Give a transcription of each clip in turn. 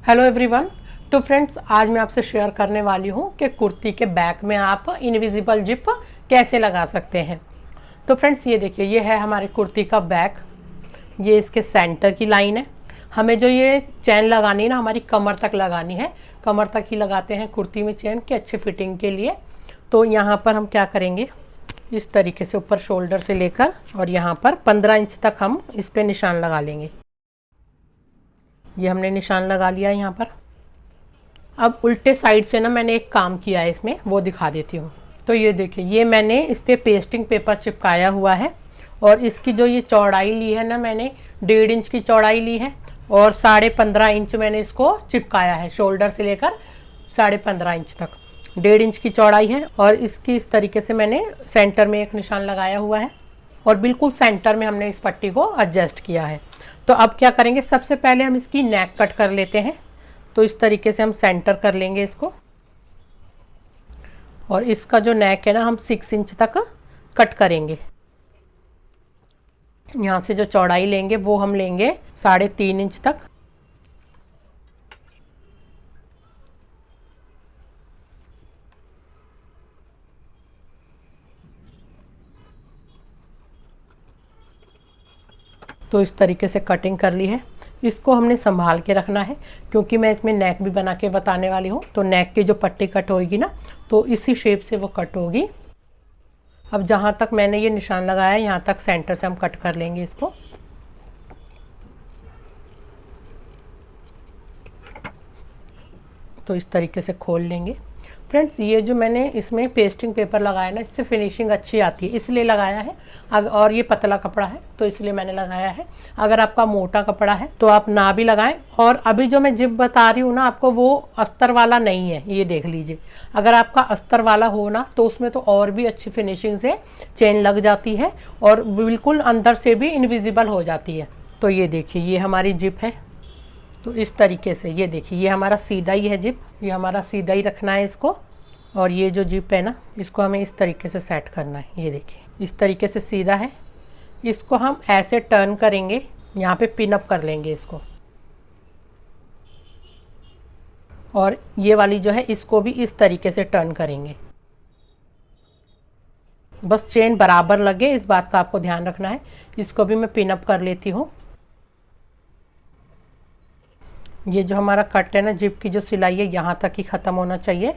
Hello everyone. तो friends, आज मैं आपसे शेयर करने वाली हूँ कि कुर्ती के बैक में आप इनविजिबल जिप कैसे लगा सकते हैं। तो फ्रेंड्स, ये देखिए, ये है हमारी कुर्ती का बैक। ये इसके सेंटर की लाइन है। हमें जो ये चैन लगानी है ना, हमारी कमर तक लगानी है। कमर तक ही लगाते हैं कुर्ती में चैन की अच्छी फिटिंग के लिए। तो यहाँ पर हम क्या करेंगे, इस तरीके से ऊपर शोल्डर से लेकर और यहाँ पर 15 इंच तक हम इस पर निशान लगा लेंगे। ये हमने निशान लगा लिया है यहाँ पर। अब उल्टे साइड से ना मैंने एक काम किया है इसमें, वो दिखा देती हूँ। तो ये देखिए, ये मैंने इस पर पेस्टिंग पेपर चिपकाया हुआ है और इसकी जो ये चौड़ाई ली है ना, मैंने 1.5 इंच की चौड़ाई ली है और 15.5 इंच मैंने इसको चिपकाया है। शोल्डर से लेकर 15.5 इंच तक 1.5 इंच की चौड़ाई है और इसकी इस तरीके से मैंने सेंटर में एक निशान लगाया हुआ है और बिल्कुल सेंटर में हमने इस पट्टी को एडजस्ट किया है। तो अब क्या करेंगे, सबसे पहले हम इसकी नेक कट कर लेते हैं। तो इस तरीके से हम सेंटर कर लेंगे इसको और इसका जो नेक है ना, हम 6 इंच तक कट करेंगे। यहाँ से जो चौड़ाई लेंगे वो हम लेंगे 3.5 इंच तक। तो इस तरीके से कटिंग कर ली है। इसको हमने संभाल के रखना है क्योंकि मैं इसमें नेक भी बना के बताने वाली हूँ। तो नेक की जो पट्टी कट होगी ना, तो इसी शेप से वो कट होगी। अब जहाँ तक मैंने ये निशान लगाया है, यहाँ तक सेंटर से हम कट कर लेंगे इसको। तो इस तरीके से खोल लेंगे। फ्रेंड्स, ये जो मैंने इसमें पेस्टिंग पेपर लगाया ना, इससे फिनिशिंग अच्छी आती है, इसलिए लगाया है। और ये पतला कपड़ा है तो इसलिए मैंने लगाया है। अगर आपका मोटा कपड़ा है तो आप ना भी लगाएं। और अभी जो मैं जिप बता रही हूँ ना आपको, वो अस्तर वाला नहीं है, ये देख लीजिए। अगर आपका अस्तर वाला हो ना, तो उसमें तो और भी अच्छी फिनिशिंग से चेन लग जाती है और बिल्कुल अंदर से भी इनविजिबल हो जाती है। तो ये देखिए, ये हमारी जिप है। तो इस तरीके से ये देखिए, ये हमारा सीधा ही है जिप, ये हमारा सीधा ही रखना है इसको। और ये जो जिप है ना, इसको हमें इस तरीके से सेट करना है। ये देखिए, इस तरीके से सीधा है। इसको हम ऐसे टर्न करेंगे, यहाँ पे पिन अप कर लेंगे इसको। और ये वाली जो है, इसको भी इस तरीके से टर्न करेंगे। बस चेन बराबर लगे, इस बात का आपको ध्यान रखना है। इसको भी मैं पिन अप कर लेती हूँ। ये जो हमारा कट है ना, जिप की जो सिलाई है, यहाँ तक ही ख़त्म होना चाहिए,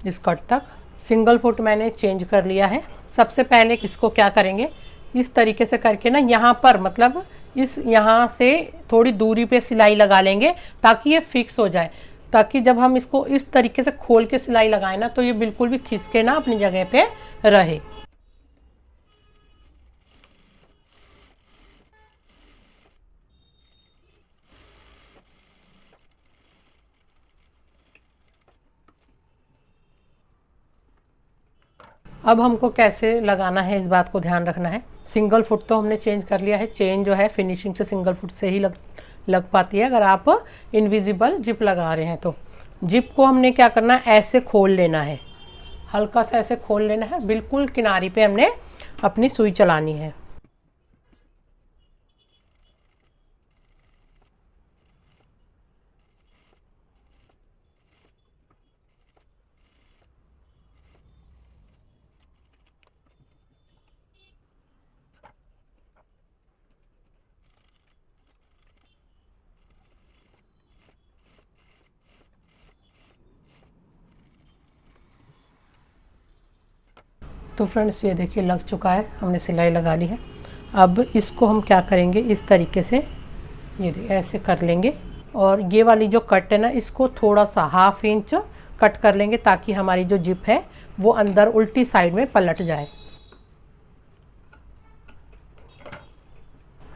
इस कट तक। सिंगल फुट मैंने चेंज कर लिया है। सबसे पहले इसको क्या करेंगे, इस तरीके से करके ना, यहाँ पर मतलब इस यहाँ से थोड़ी दूरी पे सिलाई लगा लेंगे ताकि ये फिक्स हो जाए, ताकि जब हम इसको इस तरीके से खोल के सिलाई लगाएं ना, तो ये बिल्कुल भी खिसके ना अपनी जगह पे रहे। अब हमको कैसे लगाना है, इस बात को ध्यान रखना है। सिंगल फुट तो हमने चेंज कर लिया है। चेन जो है फिनिशिंग से सिंगल फुट से ही लग पाती है अगर आप इनविजिबल जिप लगा रहे हैं। तो जिप को हमने क्या करना है, ऐसे खोल लेना है, हल्का सा ऐसे खोल लेना है। बिल्कुल किनारी पे हमने अपनी सुई चलानी है। तो फ्रेंड्स, ये देखिए लग चुका है, हमने सिलाई लगा ली है। अब इसको हम क्या करेंगे, इस तरीके से ये ऐसे कर लेंगे और ये वाली जो कट है ना, इसको थोड़ा सा 1/2 इंच कट कर लेंगे ताकि हमारी जो जिप है वो अंदर उल्टी साइड में पलट जाए।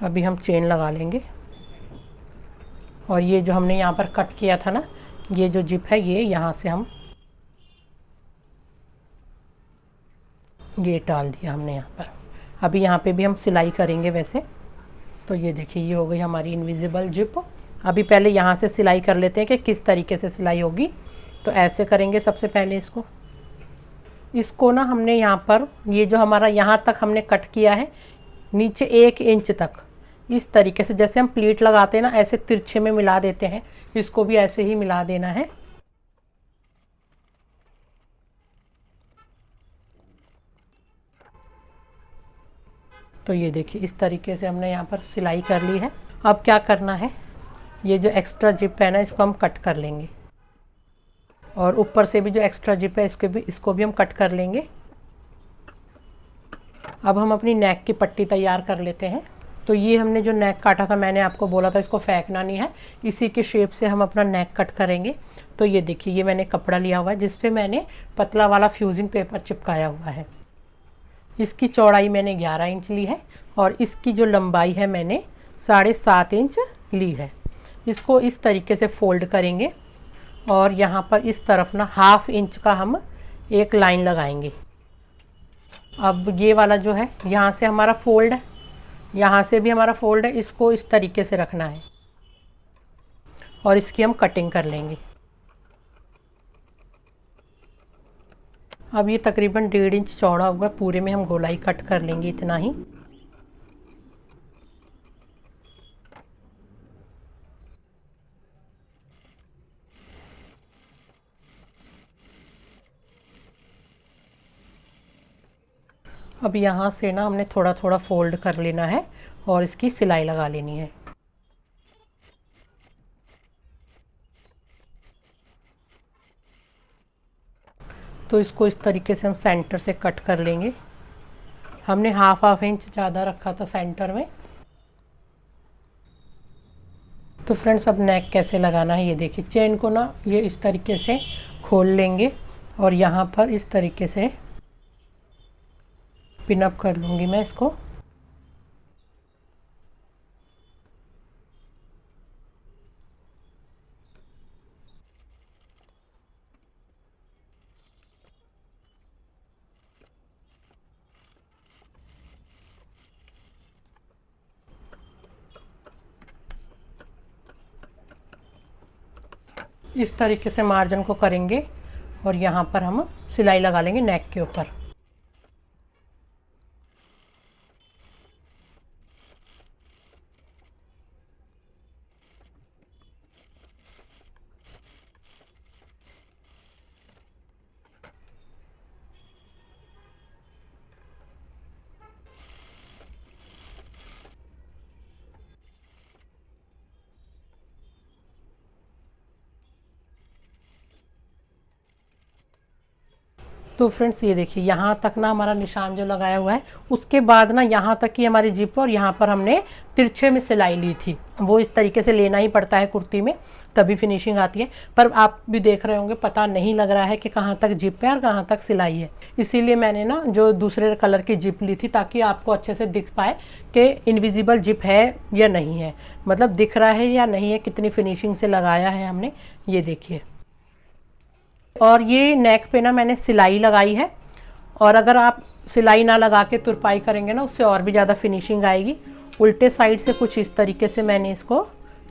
अभी हम चेन लगा लेंगे और ये जो हमने यहाँ पर कट किया था ना, ये जो जिप है, ये यहाँ से हम ये डाल दिया हमने यहाँ पर। अभी यहाँ पे भी हम सिलाई करेंगे वैसे। तो ये देखिए, ये हो गई हमारी इनविजिबल जिप। अभी पहले यहाँ से सिलाई कर लेते हैं कि किस तरीके से सिलाई होगी। तो ऐसे करेंगे सबसे पहले इसको ना हमने यहाँ पर, ये जो हमारा यहाँ तक हमने कट किया है, नीचे 1 इंच तक इस तरीके से जैसे हम प्लीट लगाते हैं ना, ऐसे तिरछे में मिला देते हैं, इसको भी ऐसे ही मिला देना है। तो ये देखिए इस तरीके से हमने यहाँ पर सिलाई कर ली है। अब क्या करना है, ये जो एक्स्ट्रा जिप है ना, इसको हम कट कर लेंगे, और ऊपर से भी जो एक्स्ट्रा जिप है इसको भी हम कट कर लेंगे। अब हम अपनी नेक की पट्टी तैयार कर लेते हैं। तो ये हमने जो नेक काटा था, मैंने आपको बोला था इसको फेंकना नहीं है, इसी के शेप से हम अपना नेक कट करेंगे। तो ये देखिए, ये मैंने कपड़ा लिया हुआ है जिस पे मैंने पतला वाला फ्यूजिंग पेपर चिपकाया हुआ है। इसकी चौड़ाई मैंने 11 इंच ली है और इसकी जो लंबाई है मैंने 7.5 इंच ली है। इसको इस तरीके से फोल्ड करेंगे और यहाँ पर इस तरफ ना 1/2 इंच का हम एक लाइन लगाएंगे। अब ये वाला जो है, यहाँ से हमारा फोल्ड है, यहाँ से भी हमारा फोल्ड है, इसको इस तरीके से रखना है और इसकी हम कटिंग कर लेंगे। अब ये तकरीबन 1.5 इंच चौड़ा हुआ, पूरे में हम गोलाई कट कर लेंगे इतना ही। अब यहाँ से ना हमने थोड़ा थोड़ा फोल्ड कर लेना है और इसकी सिलाई लगा लेनी है। तो इसको इस तरीके से हम सेंटर से कट कर लेंगे। हमने 1/2 इंच ज़्यादा रखा था सेंटर में। तो फ्रेंड्स, अब नेक कैसे लगाना है ये देखिए। चेन को ना ये इस तरीके से खोल लेंगे और यहाँ पर इस तरीके से पिन अप कर लूँगी मैं इसको। इस तरीके से मार्जिन को करेंगे और यहाँ पर हम सिलाई लगा लेंगे नेक के ऊपर। तो फ्रेंड्स, ये देखिए यहाँ तक ना हमारा निशान जो लगाया हुआ है, उसके बाद ना यहाँ तक की हमारी जिप और यहाँ पर हमने तिरछे में सिलाई ली थी। वो इस तरीके से लेना ही पड़ता है कुर्ती में, तभी फिनिशिंग आती है। पर आप भी देख रहे होंगे, पता नहीं लग रहा है कि कहाँ तक जिप है और कहाँ तक सिलाई है। इसीलिए मैंने ना जो दूसरे कलर की जिप ली थी, ताकि आपको अच्छे से दिख पाए कि इनविजिबल जिप है या नहीं है, मतलब दिख रहा है या नहीं है, कितनी फिनिशिंग से लगाया है हमने, ये देखिए। और ये नेक पे ना मैंने सिलाई लगाई है, और अगर आप सिलाई ना लगा के तुरपाई करेंगे ना, उससे और भी ज़्यादा फिनिशिंग आएगी। उल्टे साइड से कुछ इस तरीके से मैंने इसको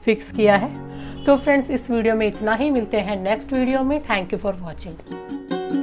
फिक्स किया है। तो फ्रेंड्स, इस वीडियो में इतना ही। मिलते हैं नेक्स्ट वीडियो में। Thank you for watching.